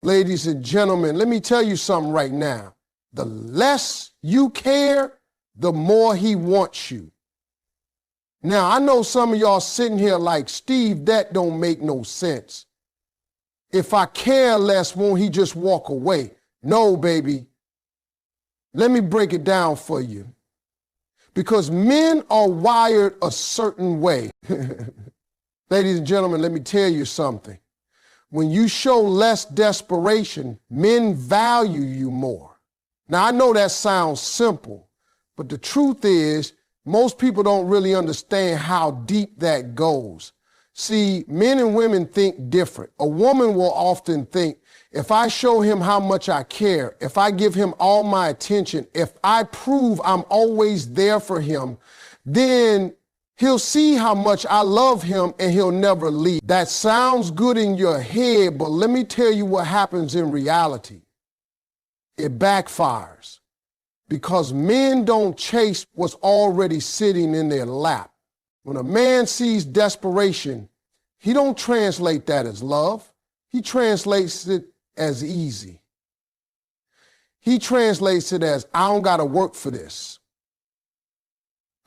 Ladies and gentlemen, let me tell you something right now. The less you care, the more he wants you. Now, I know some of y'all sitting here like, Steve, that don't make no sense. If I care less, won't he just walk away? No, baby. Let me break it down for you. Because men are wired a certain way. Ladies and gentlemen, let me tell you something. When you show less desperation, men value you more. Now, I know that sounds simple, but the truth is, most people don't really understand how deep that goes. See, men and women think different. A woman will often think, if I show him how much I care, if I give him all my attention, if I prove I'm always there for him, then he'll see how much I love him and he'll never leave. That sounds good in your head, but let me tell you what happens in reality. It backfires because men don't chase what's already sitting in their lap. When a man sees desperation, he don't translate that as love. He translates it as easy. He translates it as, I don't got to work for this.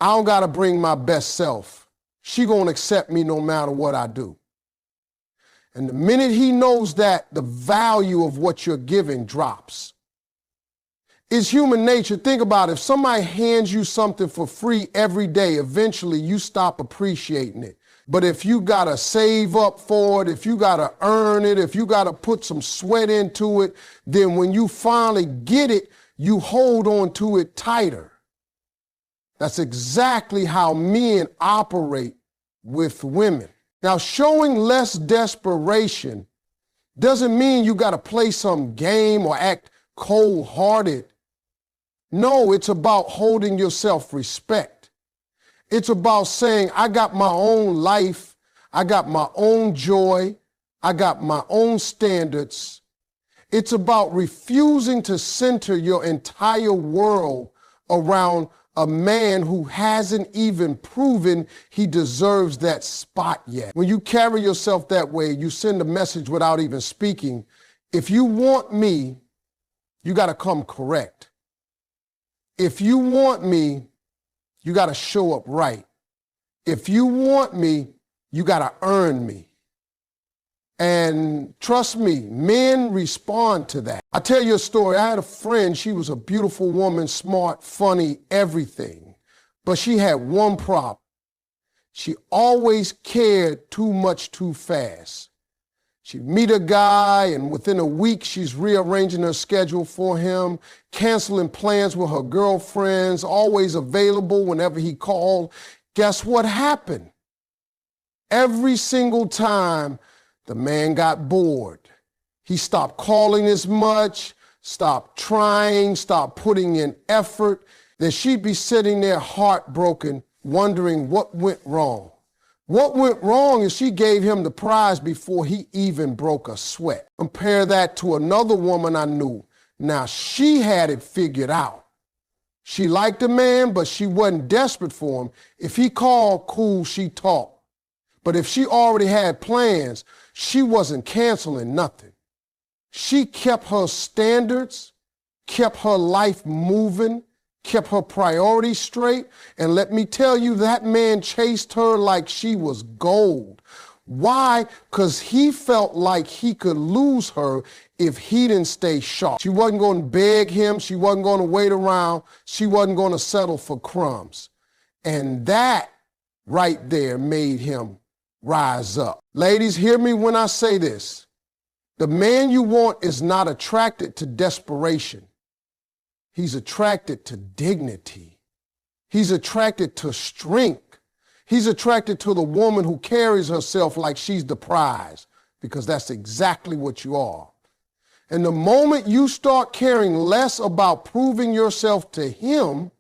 I don't got to bring my best self. She going to accept me no matter what I do. And the minute he knows that, the value of what you're giving drops. It's human nature. Think about it. If somebody hands you something for free every day, eventually you stop appreciating it. But if you got to save up for it, if you got to earn it, if you got to put some sweat into it, then when you finally get it, you hold on to it tighter. That's exactly how men operate with women. Now, showing less desperation doesn't mean you got to play some game or act cold-hearted. No, it's about holding your self-respect. It's about saying, I got my own life, I got my own joy, I got my own standards. It's about refusing to center your entire world around a man who hasn't even proven he deserves that spot yet. When you carry yourself that way, you send a message without even speaking. If you want me, you got to come correct. If you want me, you got to show up right. If you want me, you got to earn me. And trust me, men respond to that. I'll tell you a story. I had a friend. She was a beautiful woman, smart, funny, everything. But she had one problem. She always cared too much too fast. She'd meet a guy, and within a week, she's rearranging her schedule for him, canceling plans with her girlfriends, always available whenever he called. Guess what happened? Every single time, the man got bored. He stopped calling as much, stopped trying, stopped putting in effort. Then she'd be sitting there heartbroken, wondering what went wrong. What went wrong is she gave him the prize before he even broke a sweat. Compare that to another woman I knew. Now, she had it figured out. She liked the man, but she wasn't desperate for him. If he called, cool, she talked. But if she already had plans, she wasn't canceling nothing. She kept her standards, kept her life moving, kept her priorities straight, and let me tell you, that man chased her like she was gold. Why? Because he felt like he could lose her if he didn't stay sharp. She wasn't going to beg him. She wasn't going to wait around. She wasn't going to settle for crumbs. And that right there made him rise up. Ladies, hear me when I say this. The man you want is not attracted to desperation. He's attracted to dignity. He's attracted to strength. He's attracted to the woman who carries herself like she's the prize, because that's exactly what you are. And the moment you start caring less about proving yourself to him,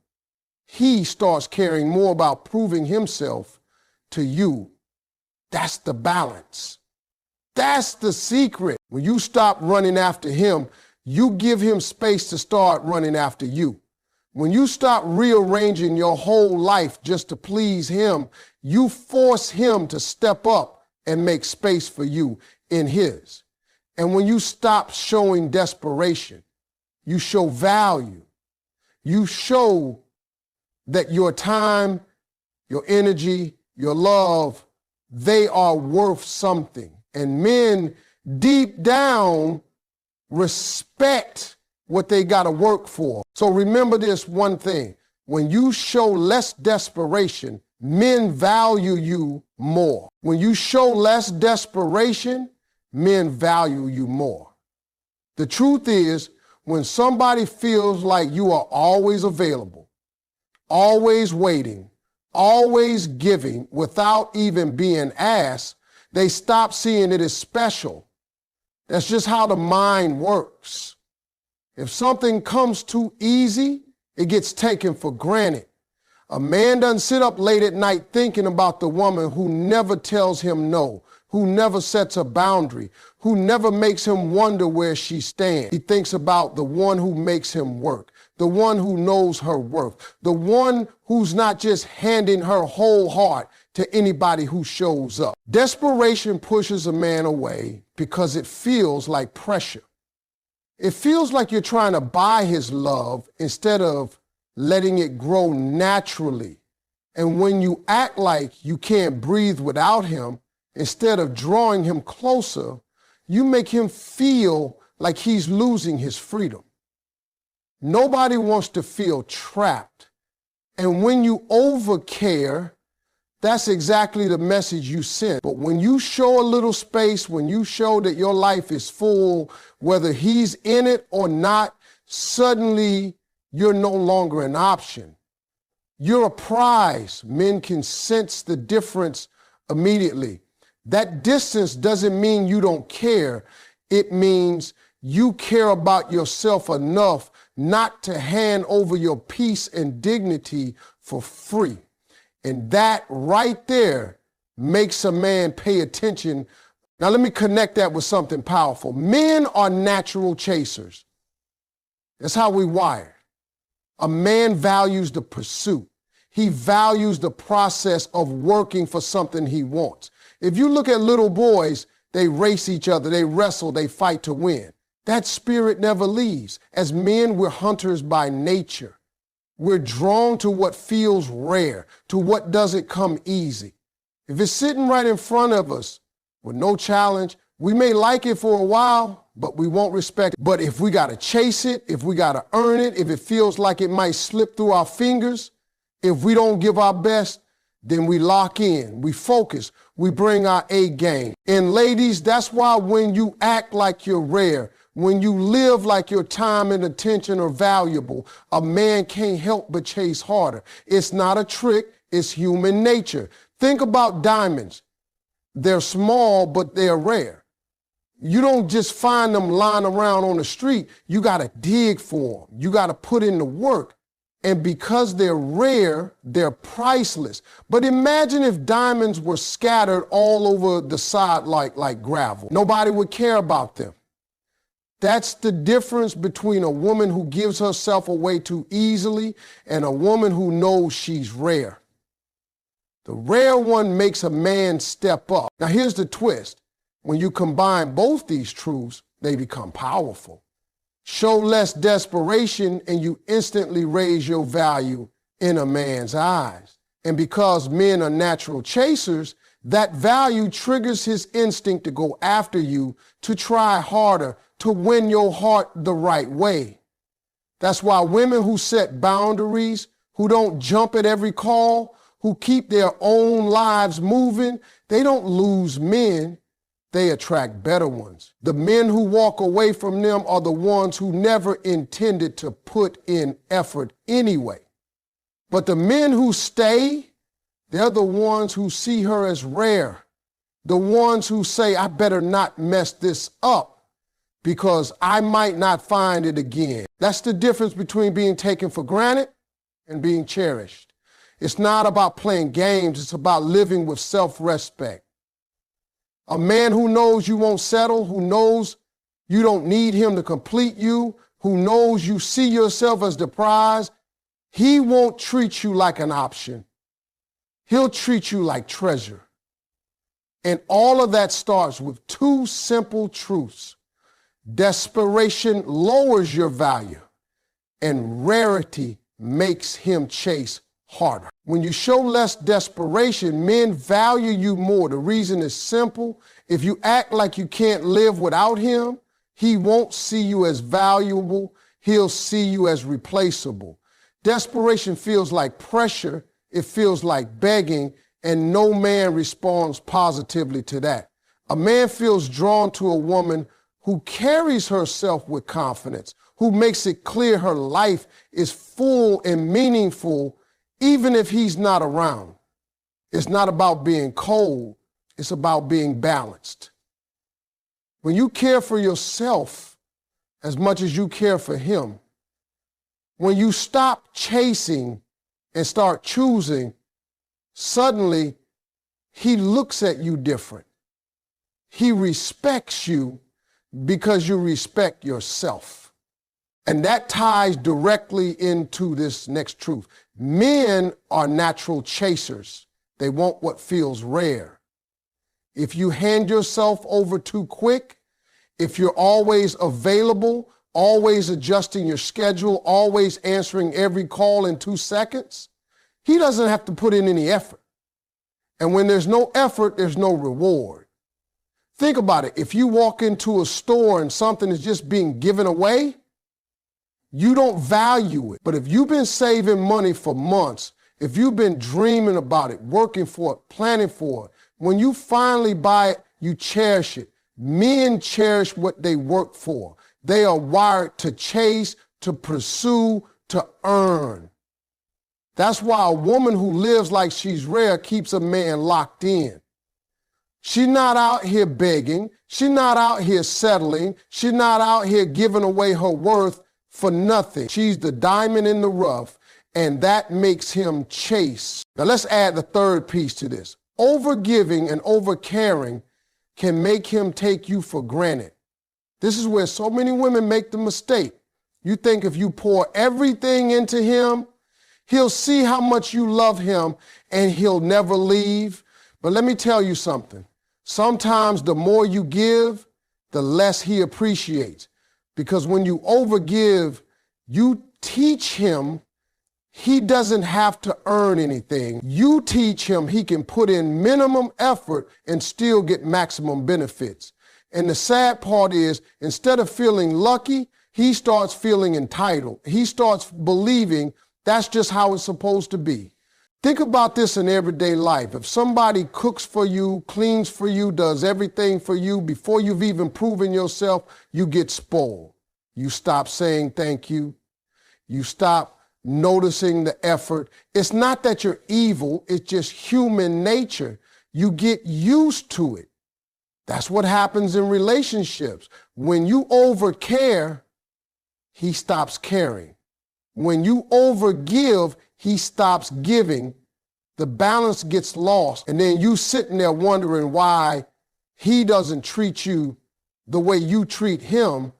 he starts caring more about proving himself to you. That's the balance. That's the secret. When you stop running after him, you give him space to start running after you. When you stop rearranging your whole life just to please him, you force him to step up and make space for you in his. And when you stop showing desperation, you show value. You show that your time, your energy, your love, they are worth something. And men deep down respect what they got to work for. So remember this one thing. When you show less desperation, men value you more. When you show less desperation, men value you more. The truth is, when somebody feels like you are always available, always waiting, always giving without even being asked, they stop seeing it as special. That's just how the mind works. If something comes too easy, it gets taken for granted. A man doesn't sit up late at night thinking about the woman who never tells him no, who never sets a boundary, who never makes him wonder where she stands. He thinks about the one who makes him work, the one who knows her worth, the one who's not just handing her whole heart to anybody who shows up. Desperation pushes a man away because it feels like pressure. It feels like you're trying to buy his love instead of letting it grow naturally. And when you act like you can't breathe without him, instead of drawing him closer, you make him feel like he's losing his freedom. Nobody wants to feel trapped. And when you overcare, that's exactly the message you send. But when you show a little space, when you show that your life is full, whether he's in it or not, suddenly you're no longer an option. You're a prize. Men can sense the difference immediately. That distance doesn't mean you don't care. It means you care about yourself enough not to hand over your peace and dignity for free. And that right there makes a man pay attention. Now let me connect that with something powerful. Men are natural chasers. That's how we wired. A man values the pursuit. He values the process of working for something he wants. If you look at little boys, they race each other, they wrestle, they fight to win. That spirit never leaves. As men, we're hunters by nature. We're drawn to what feels rare, to what doesn't come easy. If it's sitting right in front of us with no challenge, we may like it for a while, but we won't respect it. But if we got to chase it, if we got to earn it, if it feels like it might slip through our fingers, if we don't give our best, then we lock in, we focus, we bring our A game. And ladies, that's why when you act like you're rare, when you live like your time and attention are valuable, a man can't help but chase harder. It's not a trick, it's human nature. Think about diamonds. They're small, but they're rare. You don't just find them lying around on the street. You got to dig for them. You got to put in the work. And because they're rare, they're priceless. But imagine if diamonds were scattered all over the side like gravel. Nobody would care about them. That's the difference between a woman who gives herself away too easily and a woman who knows she's rare. The rare one makes a man step up. Now here's the twist. When you combine both these truths, they become powerful. Show less desperation and you instantly raise your value in a man's eyes. And because men are natural chasers, that value triggers his instinct to go after you, to try harder, to win your heart the right way. That's why women who set boundaries, who don't jump at every call, who keep their own lives moving, they don't lose men. They attract better ones. The men who walk away from them are the ones who never intended to put in effort anyway. But the men who stay, they're the ones who see her as rare. The ones who say, I better not mess this up because I might not find it again. That's the difference between being taken for granted and being cherished. It's not about playing games. It's about living with self-respect. A man who knows you won't settle, who knows you don't need him to complete you, who knows you see yourself as the prize, he won't treat you like an option. He'll treat you like treasure. And all of that starts with two simple truths. Desperation lowers your value, and rarity makes him chase harder. When you show less desperation, men value you more. The reason is simple. If you act like you can't live without him, he won't see you as valuable. He'll see you as replaceable. Desperation feels like pressure. It feels like begging, and no man responds positively to that. A man feels drawn to a woman who carries herself with confidence, who makes it clear her life is full and meaningful, even if he's not around. It's not about being cold. It's about being balanced. When you care for yourself as much as you care for him, when you stop chasing and start choosing, suddenly he looks at you different. He respects you because you respect yourself. And that ties directly into this next truth. Men are natural chasers. They want what feels rare. If you hand yourself over too quick, if you're always available, always adjusting your schedule, always answering every call in 2 seconds, he doesn't have to put in any effort. And when there's no effort, there's no reward. Think about it. If you walk into a store and something is just being given away, you don't value it. But if you've been saving money for months, if you've been dreaming about it, working for it, planning for it, when you finally buy it, you cherish it. Men cherish what they work for. They are wired to chase, to pursue, to earn. That's why a woman who lives like she's rare keeps a man locked in. She's not out here begging. She's not out here settling. She's not out here giving away her worth for nothing. She's the diamond in the rough, and that makes him chase. Now let's add the third piece to this. Overgiving and overcaring can make him take you for granted. This is where so many women make the mistake. You think if you pour everything into him, he'll see how much you love him and he'll never leave. But let me tell you something. Sometimes the more you give, the less he appreciates. Because when you overgive, you teach him he doesn't have to earn anything. You teach him he can put in minimum effort and still get maximum benefits. And the sad part is, instead of feeling lucky, he starts feeling entitled. He starts believing that's just how it's supposed to be. Think about this in everyday life. If somebody cooks for you, cleans for you, does everything for you, before you've even proven yourself, you get spoiled. You stop saying thank you. You stop noticing the effort. It's not that you're evil, it's just human nature. You get used to it. That's what happens in relationships. When you overcare, he stops caring. When you overgive, he stops giving. The balance gets lost, and then you sitting there wondering why he doesn't treat you the way you treat him,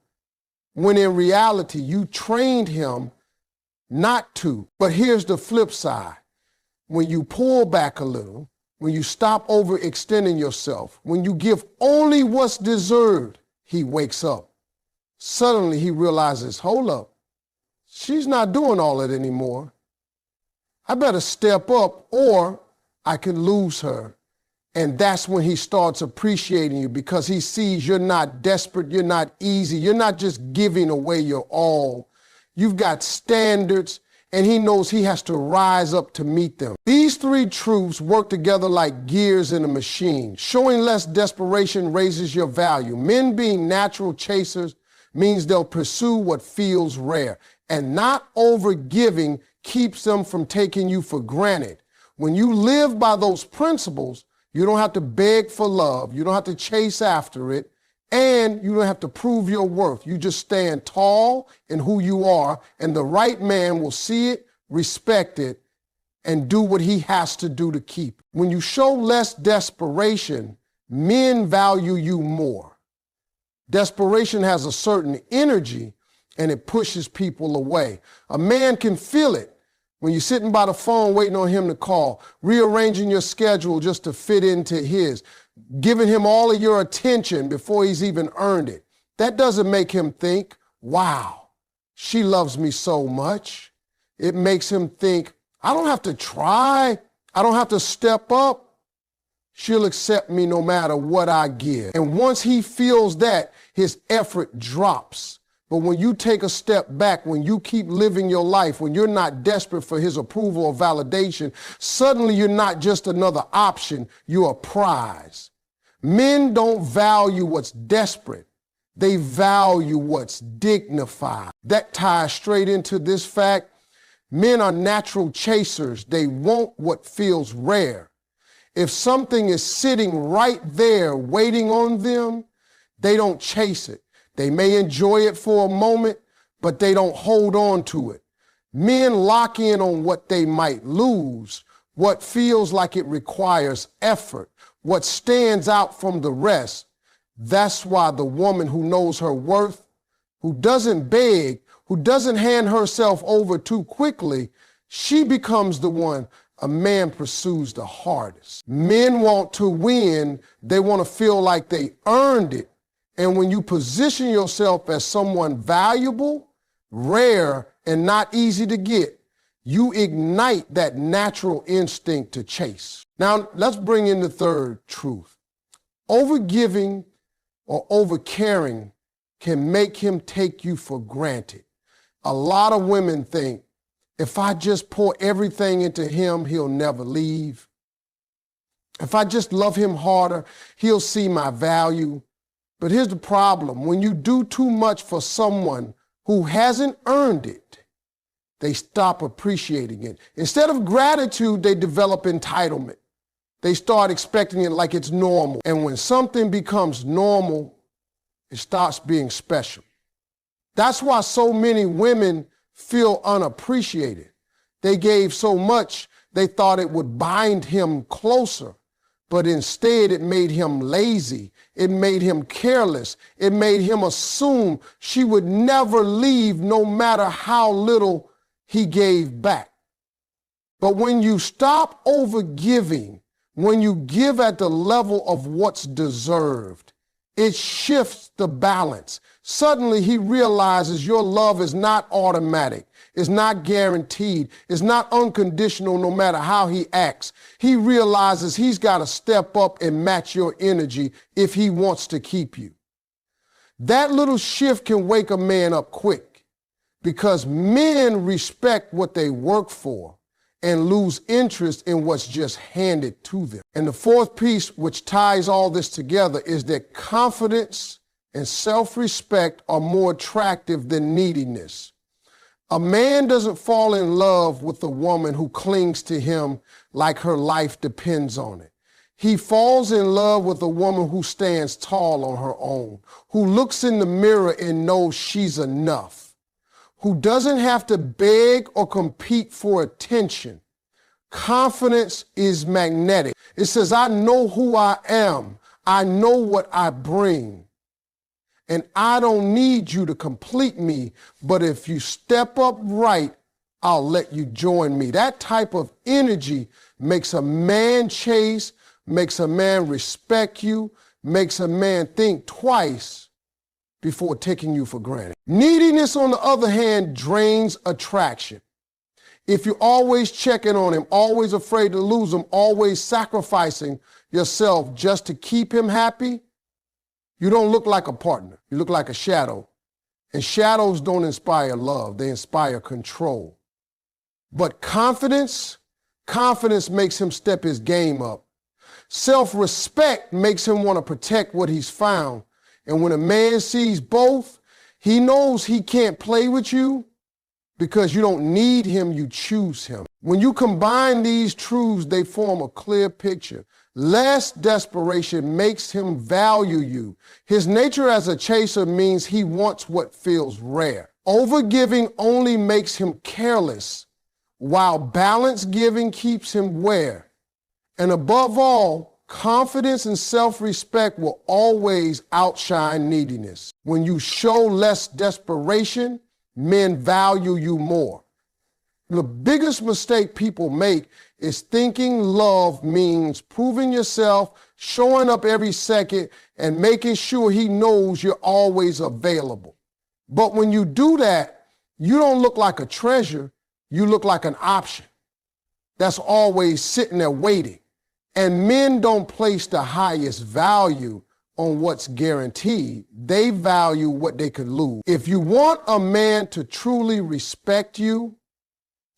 when in reality you trained him not to. But here's the flip side. When you pull back a little, when you stop overextending yourself, when you give only what's deserved, he wakes up. Suddenly he realizes, hold up, she's not doing all that anymore. I better step up or I could lose her. And that's when he starts appreciating you, because he sees you're not desperate, you're not easy, you're not just giving away your all. You've got standards, and he knows he has to rise up to meet them. These three truths work together like gears in a machine. Showing less desperation raises your value. Men being natural chasers means they'll pursue what feels rare, and not overgiving keeps them from taking you for granted. When you live by those principles, you don't have to beg for love, you don't have to chase after it, and you don't have to prove your worth. You just stand tall in who you are, and the right man will see it, respect it, and do what he has to do to keep it. When you show less desperation, men value you more. Desperation has a certain energy, and it pushes people away. A man can feel it when you're sitting by the phone waiting on him to call, rearranging your schedule just to fit into his, giving him all of your attention before he's even earned it. That doesn't make him think, wow, she loves me so much. It makes him think, I don't have to try. I don't have to step up. She'll accept me no matter what I give. And once he feels that, his effort drops. But when you take a step back, when you keep living your life, when you're not desperate for his approval or validation, suddenly you're not just another option, you're a prize. Men don't value what's desperate. They value what's dignified. That ties straight into this fact. Men are natural chasers. They want what feels rare. If something is sitting right there waiting on them, they don't chase it. They may enjoy it for a moment, but they don't hold on to it. Men lock in on what they might lose, what feels like it requires effort, what stands out from the rest. That's why the woman who knows her worth, who doesn't beg, who doesn't hand herself over too quickly, she becomes the one a man pursues the hardest. Men want to win. They want to feel like they earned it. And when you position yourself as someone valuable, rare, and not easy to get, you ignite that natural instinct to chase. Now, let's bring in the third truth. Overgiving or overcaring can make him take you for granted. A lot of women think, if I just pour everything into him, he'll never leave. If I just love him harder, he'll see my value. But here's the problem. When you do too much for someone who hasn't earned it, they stop appreciating it. Instead of gratitude, they develop entitlement. They start expecting it like it's normal. And when something becomes normal, it starts being special. That's why so many women feel unappreciated. They gave so much, they thought it would bind him closer. But instead, it made him lazy. It made him careless. It made him assume she would never leave no matter how little he gave back. But when you stop overgiving, when you give at the level of what's deserved, it shifts the balance. Suddenly he realizes your love is not automatic. It's not guaranteed. It's not unconditional no matter how he acts. He realizes he's got to step up and match your energy if he wants to keep you. That little shift can wake a man up quick because men respect what they work for and lose interest in what's just handed to them. And the fourth piece, which ties all this together, is that confidence and self-respect are more attractive than neediness. A man doesn't fall in love with a woman who clings to him like her life depends on it. He falls in love with a woman who stands tall on her own, who looks in the mirror and knows she's enough, who doesn't have to beg or compete for attention. Confidence is magnetic. It says, I know who I am. I know what I bring. And I don't need you to complete me, but if you step up right, I'll let you join me. That type of energy makes a man chase, makes a man respect you, makes a man think twice before taking you for granted. Neediness, on the other hand, drains attraction. If you're always checking on him, always afraid to lose him, always sacrificing yourself just to keep him happy, you don't look like a partner. You look like a shadow. And shadows don't inspire love. They inspire control. But confidence makes him step his game up. Self-respect makes him want to protect what he's found. And when a man sees both, he knows he can't play with you because you don't need him, you choose him. When you combine these truths, they form a clear picture. Less desperation makes him value you. His nature as a chaser means he wants what feels rare. Overgiving only makes him careless, while balanced giving keeps him where. And above all, confidence and self-respect will always outshine neediness. When you show less desperation, men value you more. The biggest mistake people make is thinking love means proving yourself, showing up every second, and making sure he knows you're always available. But when you do that, you don't look like a treasure, you look like an option that's always sitting there waiting. And men don't place the highest value on what's guaranteed. They value what they could lose. If you want a man to truly respect you,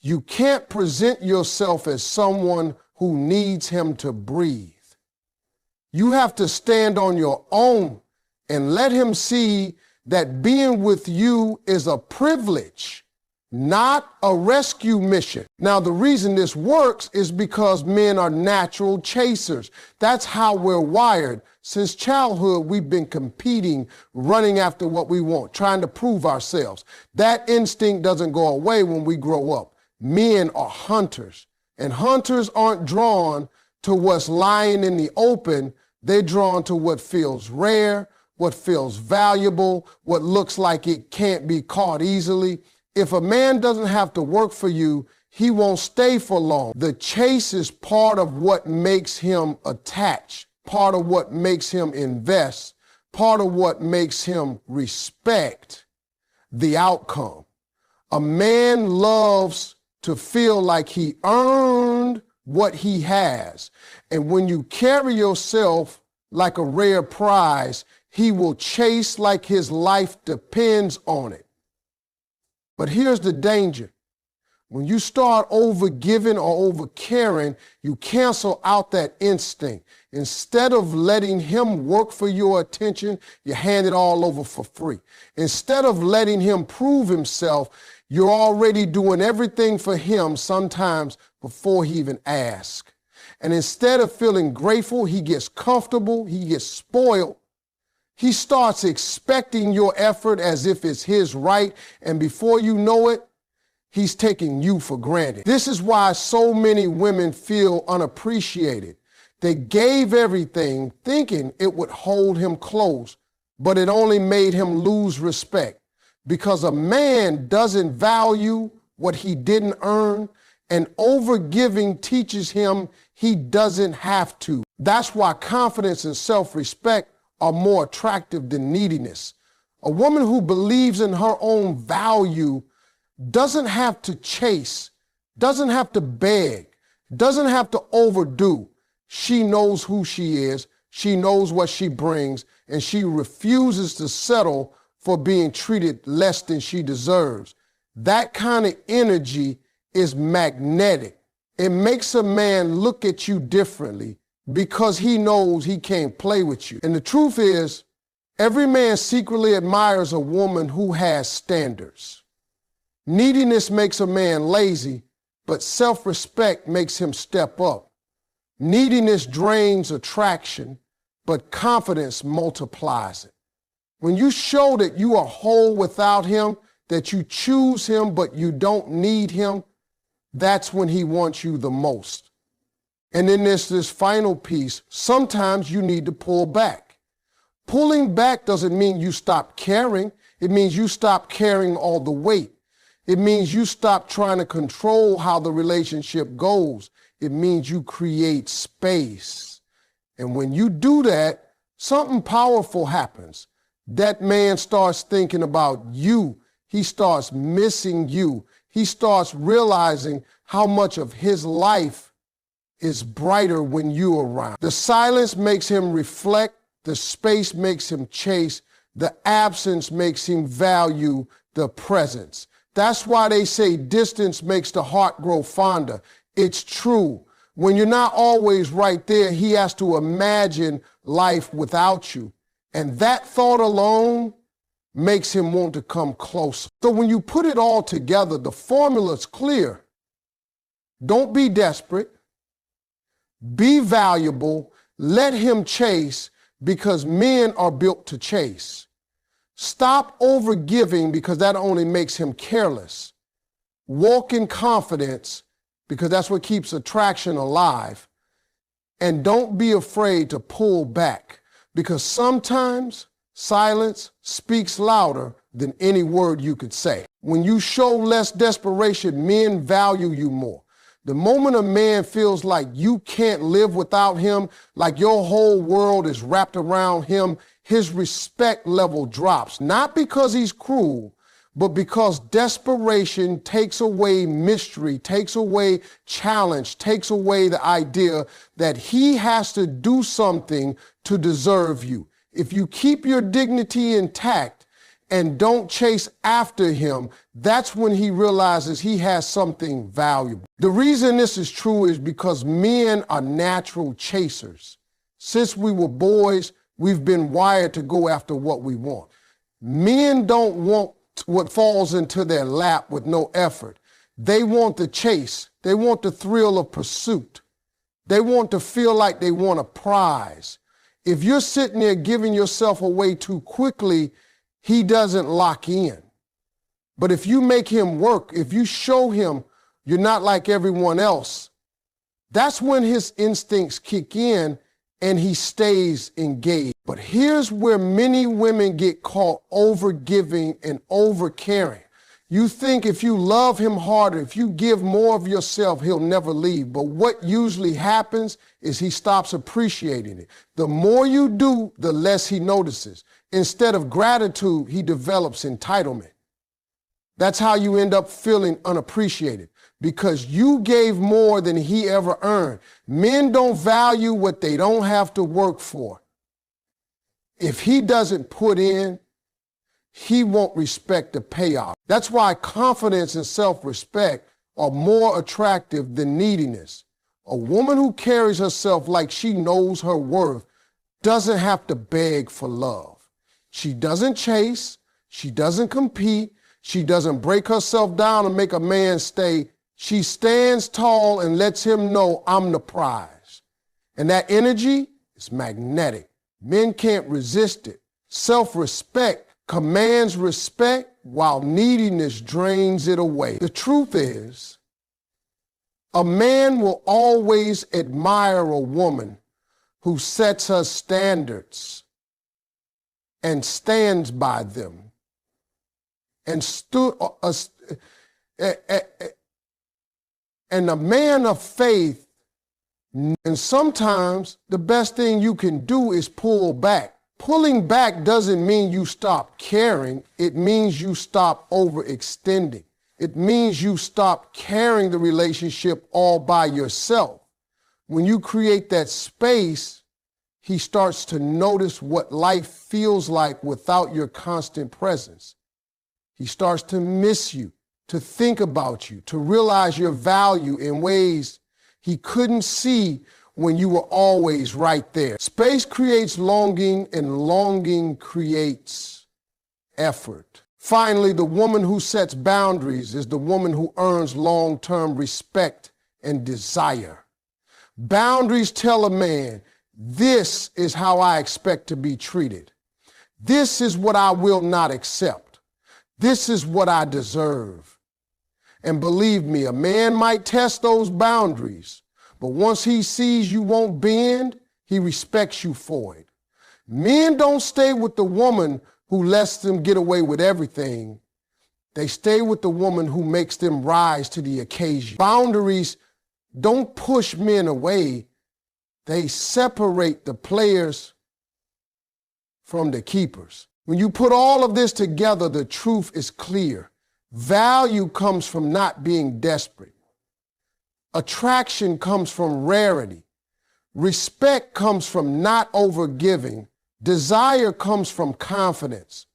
you can't present yourself as someone who needs him to breathe. You have to stand on your own and let him see that being with you is a privilege, not a rescue mission. Now, the reason this works is because men are natural chasers. That's how we're wired. Since childhood, we've been competing, running after what we want, trying to prove ourselves. That instinct doesn't go away when we grow up. Men are hunters, and hunters aren't drawn to what's lying in the open. They're drawn to what feels rare, what feels valuable, what looks like it can't be caught easily. If a man doesn't have to work for you, he won't stay for long. The chase is part of what makes him attached, part of what makes him invest, part of what makes him respect the outcome. A man loves to feel like he earned what he has. And when you carry yourself like a rare prize, he will chase like his life depends on it. But here's the danger. When you start overgiving or overcaring, you cancel out that instinct. Instead of letting him work for your attention, you hand it all over for free. Instead of letting him prove himself, you're already doing everything for him, sometimes before he even asks. And instead of feeling grateful, he gets comfortable, he gets spoiled. He starts expecting your effort as if it's his right, and before you know it, he's taking you for granted. This is why so many women feel unappreciated. They gave everything thinking it would hold him close, but it only made him lose respect. Because a man doesn't value what he didn't earn, and overgiving teaches him he doesn't have to. That's why confidence and self-respect are more attractive than neediness. A woman who believes in her own value doesn't have to chase, doesn't have to beg, doesn't have to overdo. She knows who she is, she knows what she brings, and she refuses to settle for being treated less than she deserves. That kind of energy is magnetic. It makes a man look at you differently because he knows he can't play with you. And the truth is, every man secretly admires a woman who has standards. Neediness makes a man lazy, but self-respect makes him step up. Neediness drains attraction, but confidence multiplies it. When you show that you are whole without him, that you choose him but you don't need him, that's when he wants you the most. And then there's this final piece. Sometimes you need to pull back. Pulling back doesn't mean you stop caring. It means you stop carrying all the weight. It means you stop trying to control how the relationship goes. It means you create space. And when you do that, something powerful happens. That man starts thinking about you. He starts missing you. He starts realizing how much of his life is brighter when you're around. The silence makes him reflect. The space makes him chase. The absence makes him value the presence. That's why they say distance makes the heart grow fonder. It's true. When you're not always right there, he has to imagine life without you. And that thought alone makes him want to come closer. So when you put it all together, the formula's clear. Don't be desperate. Be valuable. Let him chase, because men are built to chase. Stop overgiving, because that only makes him careless. Walk in confidence, because that's what keeps attraction alive. And don't be afraid to pull back, because sometimes silence speaks louder than any word you could say. When you show less desperation, men value you more. The moment a man feels like you can't live without him, like your whole world is wrapped around him, his respect level drops. Not because he's cruel, but because desperation takes away mystery, takes away challenge, takes away the idea that he has to do something to deserve you. If you keep your dignity intact and don't chase after him, that's when he realizes he has something valuable. The reason this is true is because men are natural chasers. Since we were boys, we've been wired to go after what we want. Men don't want what falls into their lap with no effort. They want the chase. They want the thrill of pursuit. They want to feel like they want a prize. If you're sitting there giving yourself away too quickly, he doesn't lock in. But if you make him work, if you show him you're not like everyone else, that's when his instincts kick in and he stays engaged. But here's where many women get caught overgiving and overcaring. You think if you love him harder, if you give more of yourself, he'll never leave. But what usually happens is he stops appreciating it. The more you do, the less he notices. Instead of gratitude, he develops entitlement. That's how you end up feeling unappreciated, because you gave more than he ever earned. Men don't value what they don't have to work for. If he doesn't put in, he won't respect the payoff. That's why confidence and self-respect are more attractive than neediness. A woman who carries herself like she knows her worth doesn't have to beg for love. She doesn't chase. She doesn't compete. She doesn't break herself down and make a man stay. She stands tall and lets him know, I'm the prize. And that energy is magnetic. Men can't resist it. Self-respect commands respect while neediness drains it away. The truth is, a man will always admire a woman who sets her standards and stands by them. And a man of faith, and sometimes the best thing you can do is pull back. Pulling back doesn't mean you stop caring. It means you stop overextending. It means you stop carrying the relationship all by yourself. When you create that space, he starts to notice what life feels like without your constant presence. He starts to miss you, to think about you, to realize your value in ways he couldn't see when you were always right there. Space creates longing, and longing creates effort. Finally, the woman who sets boundaries is the woman who earns long-term respect and desire. Boundaries tell a man, this is how I expect to be treated. This is what I will not accept. This is what I deserve. And believe me, a man might test those boundaries, but once he sees you won't bend, he respects you for it. Men don't stay with the woman who lets them get away with everything. They stay with the woman who makes them rise to the occasion. Boundaries don't push men away. They separate the players from the keepers. When you put all of this together, the truth is clear. Value comes from not being desperate. Attraction comes from rarity. Respect comes from not overgiving. Desire comes from confidence.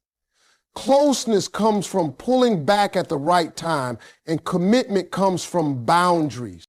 Closeness comes from pulling back at the right time, and commitment comes from boundaries.